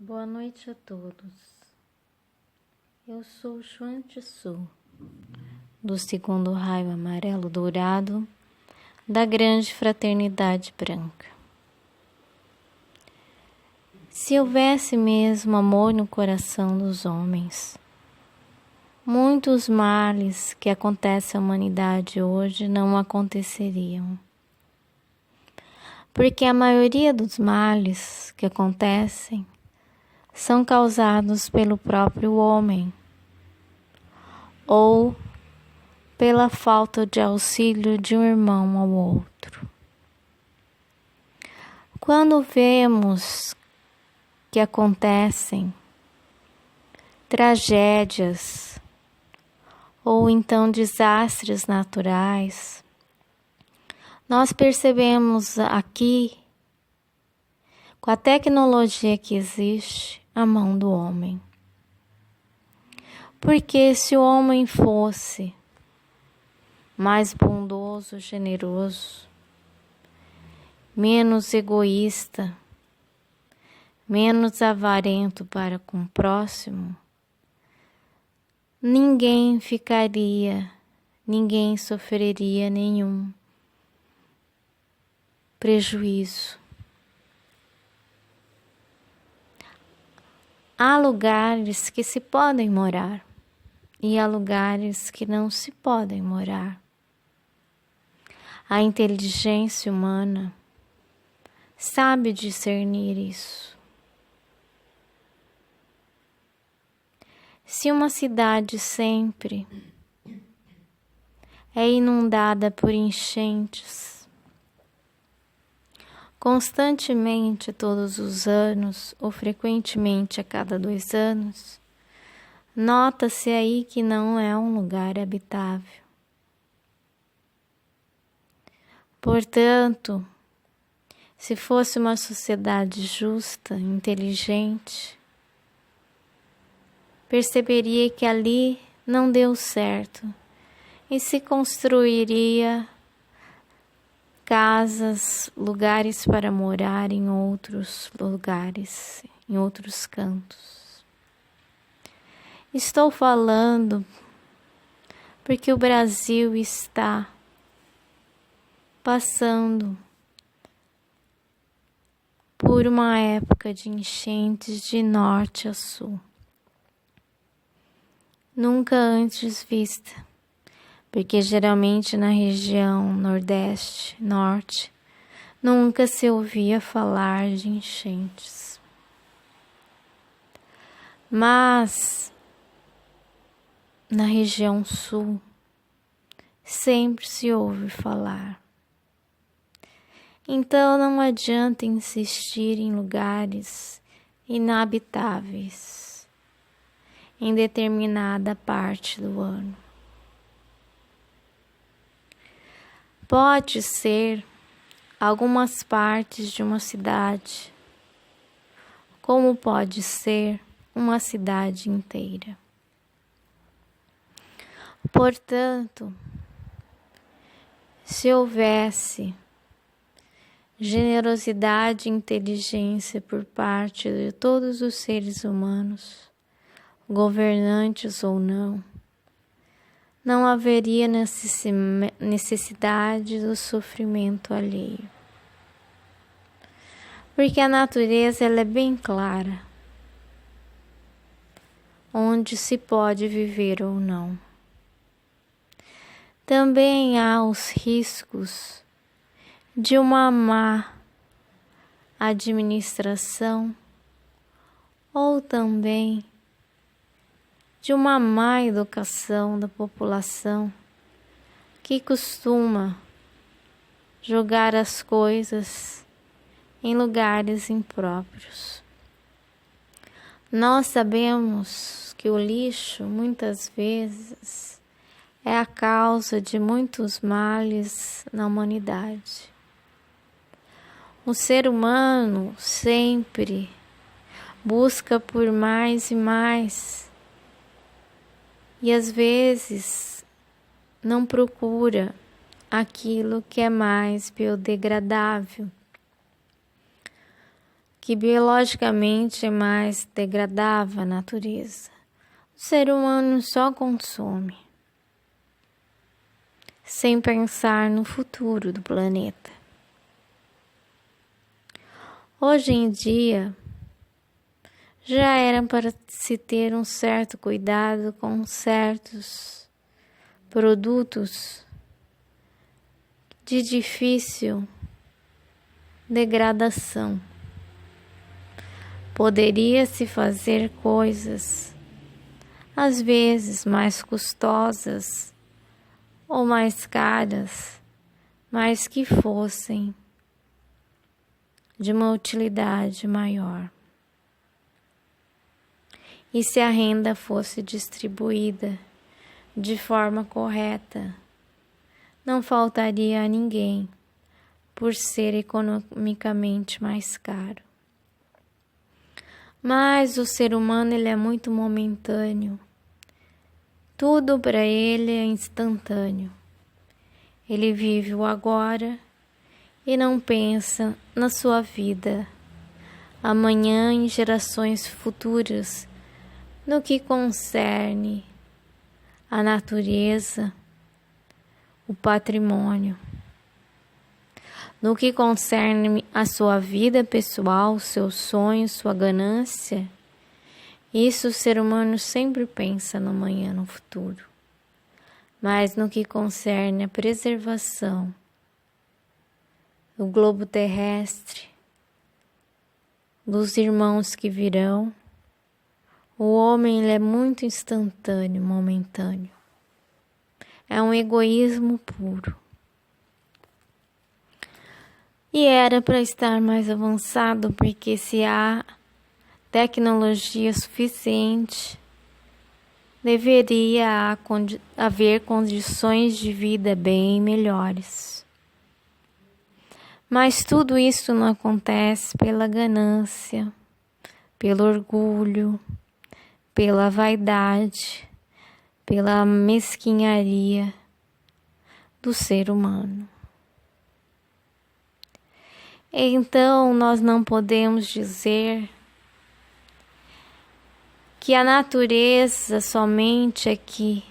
Boa noite a todos. Eu sou Xuan Tzu, do segundo raio amarelo dourado da grande fraternidade branca. Se houvesse mesmo amor no coração dos homens, muitos males que acontecem à humanidade hoje não aconteceriam. Porque a maioria dos males que acontecem são causados pelo próprio homem ou pela falta de auxílio de um irmão ao outro. Quando vemos que acontecem tragédias ou então desastres naturais, nós percebemos aqui, com a tecnologia que existe, a mão do homem. Porque se o homem fosse mais bondoso, generoso, menos egoísta, menos avarento para com o próximo, ninguém sofreria nenhum prejuízo. Há lugares que se podem morar e há lugares que não se podem morar. A inteligência humana sabe discernir isso. Se uma cidade sempre é inundada por enchentes, constantemente todos os anos, ou frequentemente a cada 2 anos, nota-se aí que não é um lugar habitável. Portanto, se fosse uma sociedade justa, inteligente, perceberia que ali não deu certo e se construiria casas, lugares para morar em outros lugares, em outros cantos. Estou falando porque o Brasil está passando por uma época de enchentes de norte a sul, nunca antes vista. Porque geralmente na região nordeste, norte, nunca se ouvia falar de enchentes. Mas na região sul, sempre se ouve falar. Então não adianta insistir em lugares inabitáveis em determinada parte do ano. Pode ser algumas partes de uma cidade, como pode ser uma cidade inteira. Portanto, se houvesse generosidade e inteligência por parte de todos os seres humanos, governantes ou não haveria necessidade do sofrimento alheio. Porque a natureza ela é bem clara, onde se pode viver ou não. Também há os riscos de uma má administração ou também de uma má educação da população que costuma jogar as coisas em lugares impróprios. Nós sabemos que o lixo muitas vezes é a causa de muitos males na humanidade. O ser humano sempre busca por mais e mais, e às vezes não procura aquilo que é mais biodegradável, que biologicamente é mais degradável a natureza. O ser humano só consome, sem pensar no futuro do planeta. Hoje em dia, já era para se ter um certo cuidado com certos produtos de difícil degradação. Poderia-se fazer coisas, às vezes mais custosas ou mais caras, mas que fossem de uma utilidade maior. E se a renda fosse distribuída de forma correta, não faltaria a ninguém por ser economicamente mais caro. Mas o ser humano ele é muito momentâneo. Tudo para ele é instantâneo. Ele vive o agora e não pensa na sua vida amanhã em gerações futuras, no que concerne a natureza, o patrimônio. No que concerne a sua vida pessoal, seus sonhos, sua ganância, isso o ser humano sempre pensa no amanhã, no futuro. Mas no que concerne a preservação do globo terrestre, dos irmãos que virão, o homem ele é muito instantâneo, momentâneo. É um egoísmo puro. E era para estar mais avançado, porque se há tecnologia suficiente, deveria haver condições de vida bem melhores. Mas tudo isso não acontece pela ganância, pelo orgulho, pela vaidade, pela mesquinharia do ser humano. Então, nós não podemos dizer que a natureza somente é que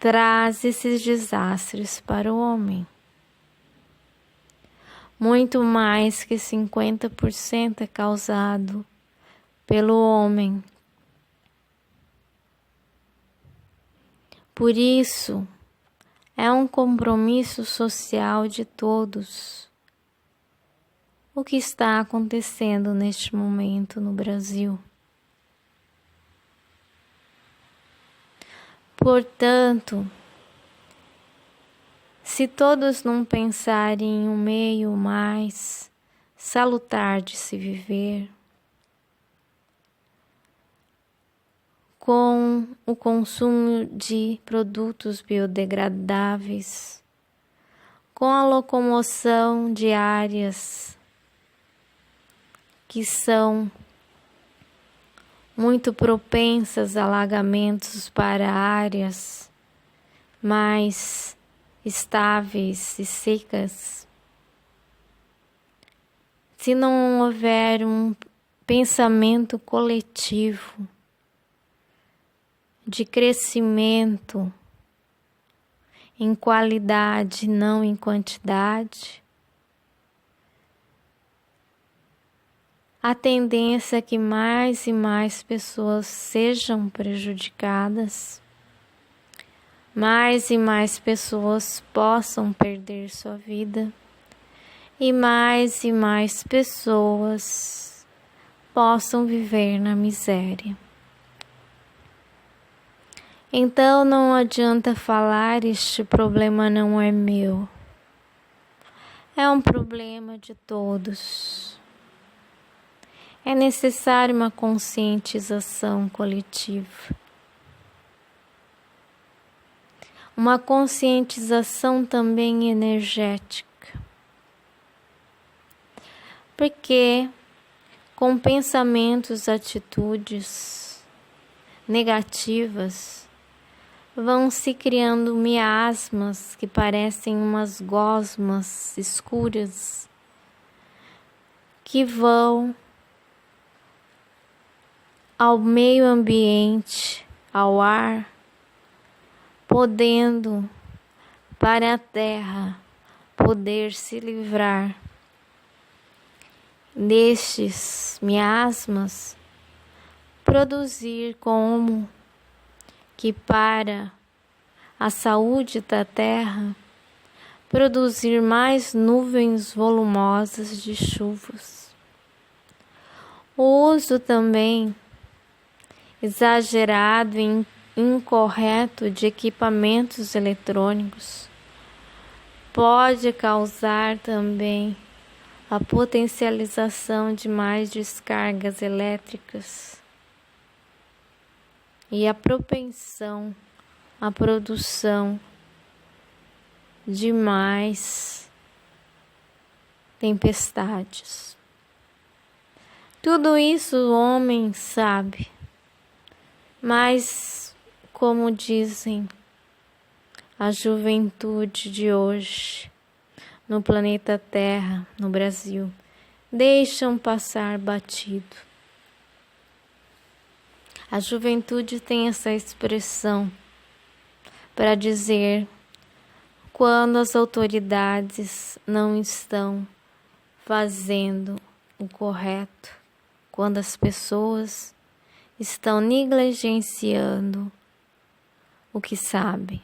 traz esses desastres para o homem. Muito mais que 50% é causado pelo homem. Por isso, é um compromisso social de todos o que está acontecendo neste momento no Brasil. Portanto, se todos não pensarem em um meio mais salutar de se viver, com o consumo de produtos biodegradáveis, com a locomoção de áreas que são muito propensas a alagamentos para áreas mais estáveis e secas, se não houver um pensamento coletivo de crescimento em qualidade, não em quantidade, a tendência é que mais e mais pessoas sejam prejudicadas, mais e mais pessoas possam perder sua vida e mais pessoas possam viver na miséria. Então não adianta falar este problema não é meu. É um problema de todos. É necessário uma conscientização coletiva. Uma conscientização também energética. Porque com pensamentos, atitudes negativas, vão se criando miasmas que parecem umas gosmas escuras que vão ao meio ambiente, ao ar, podendo para a terra poder se livrar destes miasmas, produzir como que para a saúde da terra, produzir mais nuvens volumosas de chuvas. O uso também exagerado e incorreto de equipamentos eletrônicos pode causar também a potencialização de mais descargas elétricas e a propensão à produção de mais tempestades. Tudo isso o homem sabe, mas, como dizem a juventude de hoje, no planeta Terra, no Brasil, deixam passar batido. A juventude tem essa expressão para dizer quando as autoridades não estão fazendo o correto, quando as pessoas estão negligenciando o que sabem.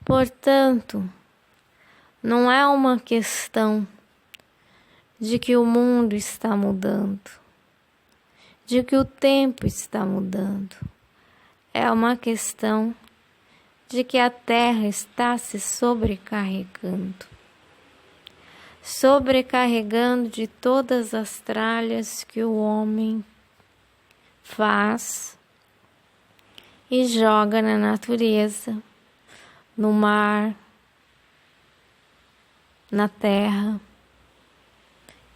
Portanto, não é uma questão de que o mundo está mudando, de que o tempo está mudando. É uma questão de que a Terra está se sobrecarregando de todas as tralhas que o homem faz e joga na natureza, no mar, na terra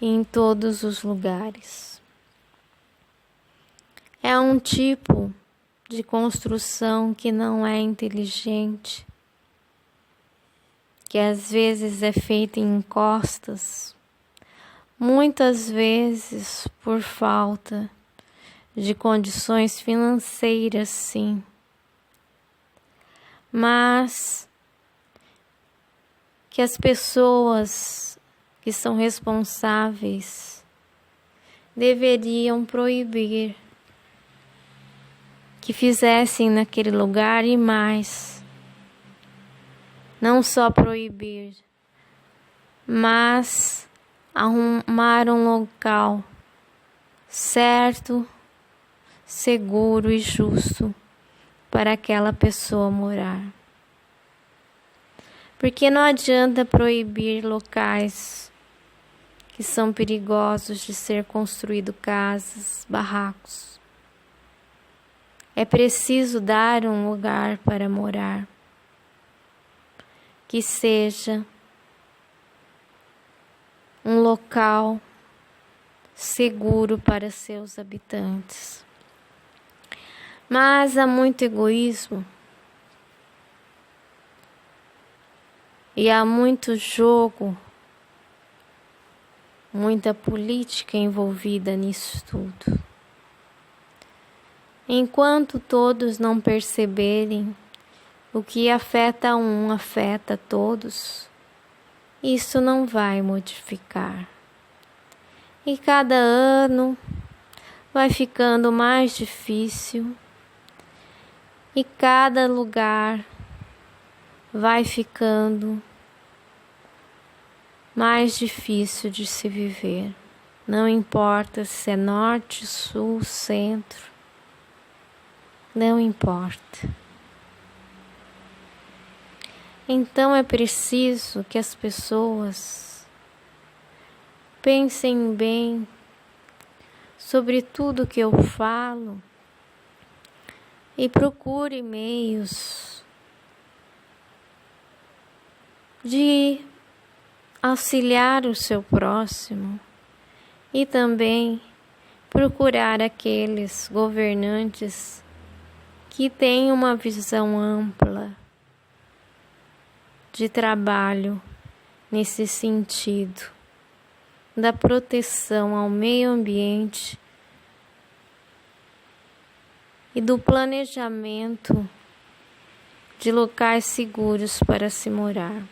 e em todos os lugares. É um tipo de construção que não é inteligente, que às vezes é feita em encostas, muitas vezes por falta de condições financeiras, sim, mas que as pessoas que são responsáveis deveriam proibir que fizessem naquele lugar e mais. Não só proibir, mas arrumar um local certo, seguro e justo para aquela pessoa morar. Porque não adianta proibir locais que são perigosos de ser construído casas, barracos. É preciso dar um lugar para morar, que seja um local seguro para seus habitantes. Mas há muito egoísmo e há muito jogo, muita política envolvida nisso tudo. Enquanto todos não perceberem o que afeta um afeta todos, isso não vai modificar. E cada ano vai ficando mais difícil e cada lugar vai ficando mais difícil de se viver. Não importa se é norte, sul, centro, não importa. Então é preciso que as pessoas pensem bem sobre tudo que eu falo e procurem meios de auxiliar o seu próximo e também procurar aqueles governantes que têm uma visão ampla de trabalho nesse sentido, da proteção ao meio ambiente e do planejamento de locais seguros para se morar.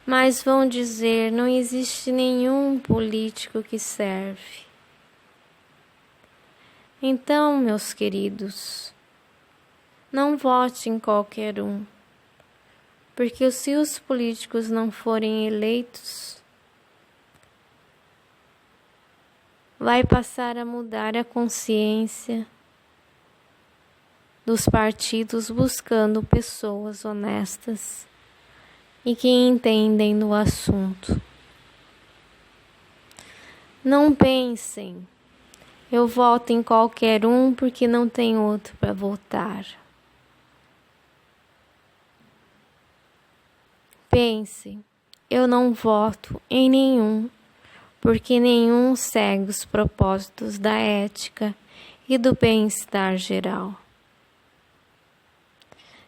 Mas vão dizer, não existe nenhum político que serve. Então, meus queridos, não vote em qualquer um, porque se os políticos não forem eleitos, vai passar a mudar a consciência dos partidos buscando pessoas honestas e que entendem do assunto. Não pensem, eu voto em qualquer um porque não tem outro para votar. Pense, eu não voto em nenhum porque nenhum segue os propósitos da ética e do bem-estar geral.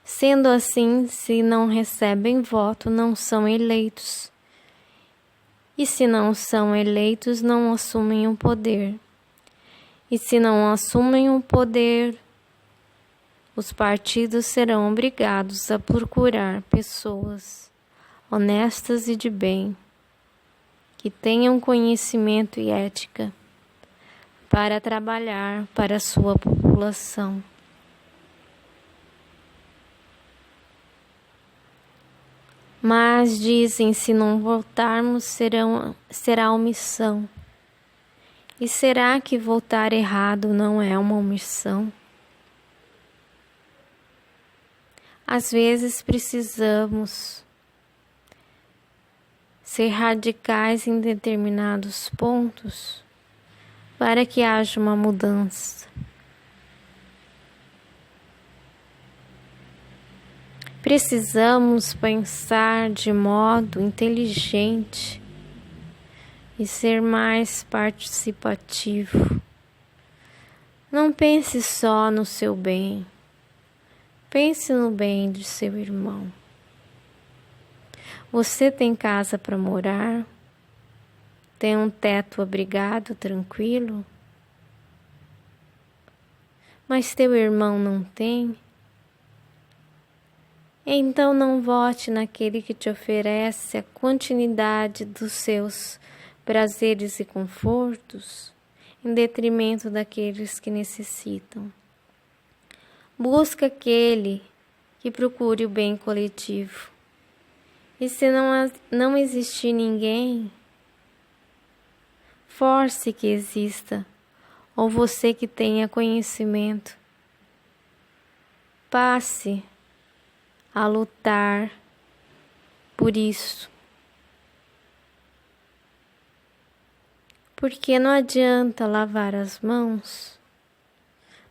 Sendo assim, se não recebem voto, não são eleitos. E se não são eleitos, não assumem o poder. E se não assumem o poder, os partidos serão obrigados a procurar pessoas honestas e de bem, que tenham conhecimento e ética para trabalhar para a sua população. Mas dizem, se não votarmos, será omissão. E será que votar errado não é uma omissão? Às vezes precisamos ser radicais em determinados pontos para que haja uma mudança. Precisamos pensar de modo inteligente e ser mais participativo. Não pense só no seu bem, pense no bem de seu irmão. Você tem casa para morar? Tem um teto abrigado, tranquilo? Mas teu irmão não tem? Então não vote naquele que te oferece a continuidade dos seus prazeres e confortos, em detrimento daqueles que necessitam. Busca aquele que procure o bem coletivo. E se não existir ninguém, force que exista, ou você que tenha conhecimento, passe a lutar por isso. Porque não adianta lavar as mãos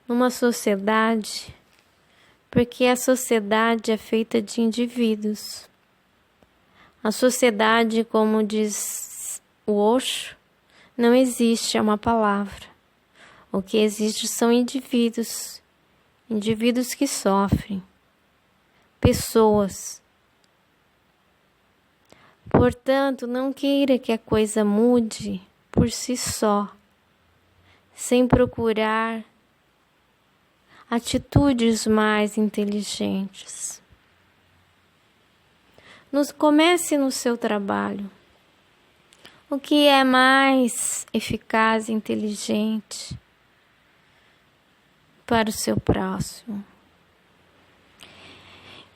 numa sociedade, porque a sociedade é feita de indivíduos. A sociedade, como diz o Osho, não existe, é uma palavra. O que existe são indivíduos, indivíduos que sofrem, pessoas. Portanto, não queira que a coisa mude por si só, sem procurar atitudes mais inteligentes. Comece no seu trabalho. O que é mais eficaz e inteligente para o seu próximo?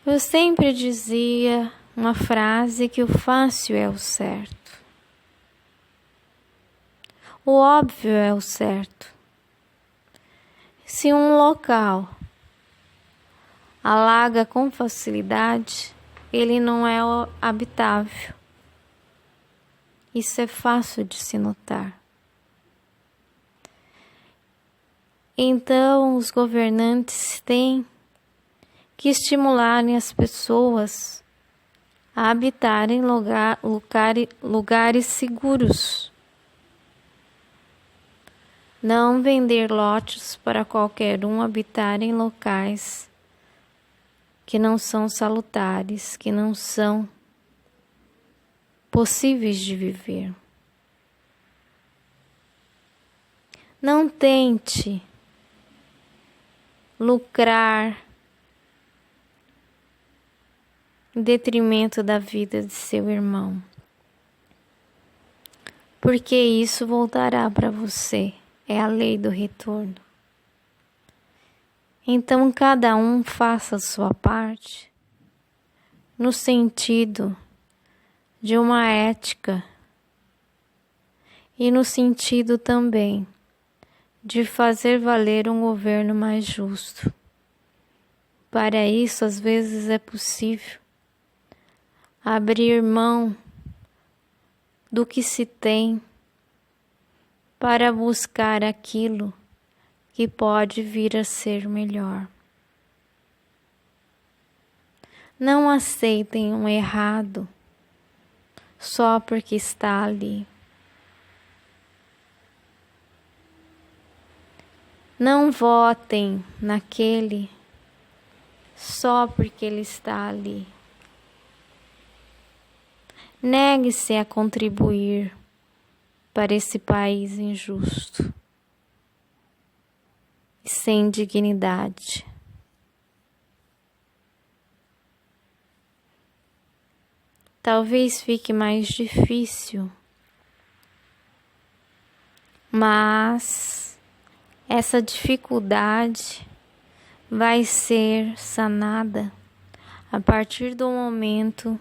Eu sempre dizia uma frase que o fácil é o certo. O óbvio é o certo. Se um local alaga com facilidade, ele não é habitável. Isso é fácil de se notar. Então, os governantes têm que estimularem as pessoas a habitarem lugares seguros. Não vender lotes para qualquer um habitar em locais que não são salutares, que não são possíveis de viver. Não tente lucrar em detrimento da vida de seu irmão, porque isso voltará para você. É a lei do retorno. Então, cada um faça a sua parte no sentido de uma ética e no sentido também de fazer valer um governo mais justo. Para isso, às vezes, é possível abrir mão do que se tem para buscar aquilo que pode vir a ser melhor. Não aceitem um errado só porque está ali. Não votem naquele só porque ele está ali. Negue-se a contribuir para esse país injusto e sem dignidade. Talvez fique mais difícil, mas essa dificuldade vai ser sanada a partir do momento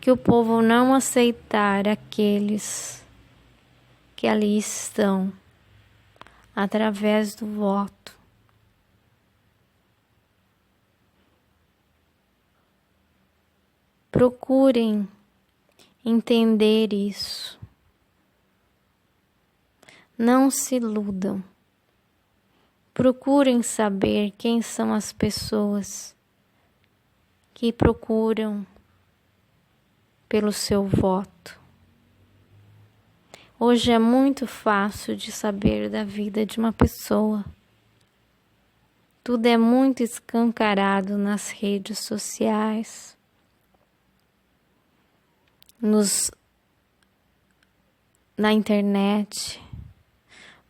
que o povo não aceitar aqueles que ali estão através do voto. Procurem entender isso. Não se iludam. Procurem saber quem são as pessoas que procuram pelo seu voto. Hoje é muito fácil de saber da vida de uma pessoa. Tudo é muito escancarado nas redes sociais, na internet,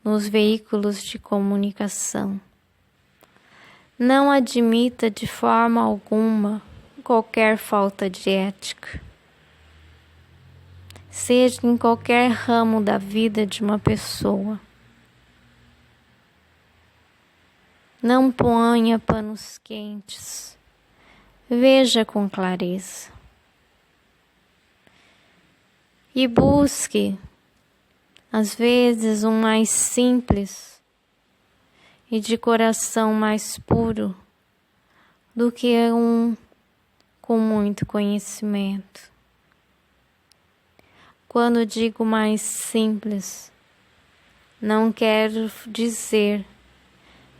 nos veículos de comunicação. Não admita de forma alguma qualquer falta de ética, seja em qualquer ramo da vida de uma pessoa. Não ponha panos quentes. Veja com clareza. E busque, às vezes, um mais simples e de coração mais puro do que um com muito conhecimento. Quando digo mais simples, não quero dizer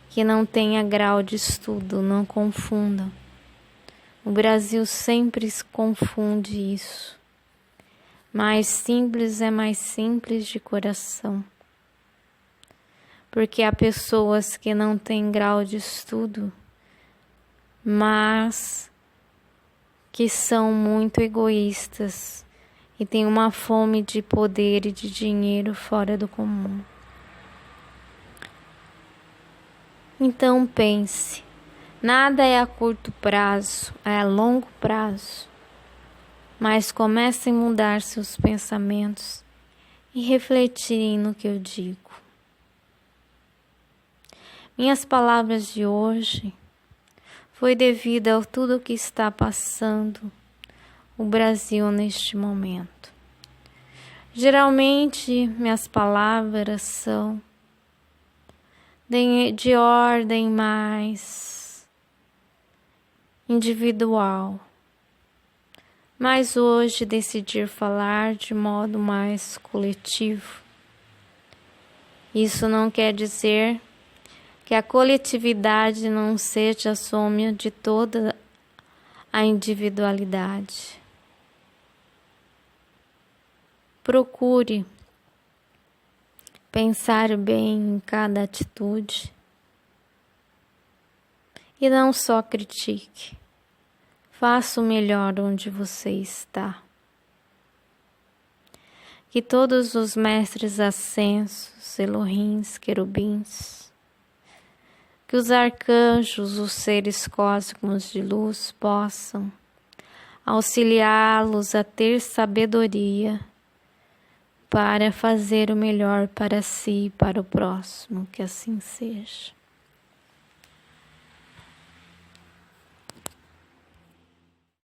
que não tenha grau de estudo, não confundam. O Brasil sempre se confunde isso. Mais simples é mais simples de coração. Porque há pessoas que não têm grau de estudo, mas que são muito egoístas e têm uma fome de poder e de dinheiro fora do comum. Então pense, nada é a curto prazo, é a longo prazo. Mas comecem a mudar seus pensamentos e refletirem no que eu digo. Minhas palavras de hoje foi devido a tudo o que está passando o Brasil neste momento. Geralmente, minhas palavras são de ordem mais individual. Mas hoje decidi falar de modo mais coletivo. Isso não quer dizer que a coletividade não seja a soma de toda a individualidade. Procure pensar bem em cada atitude e não só critique. Faça o melhor onde você está. que todos os mestres ascensos, Elohims, querubins, que os arcanjos, os seres cósmicos de luz possam auxiliá-los a ter sabedoria para fazer o melhor para si e para o próximo, que assim seja.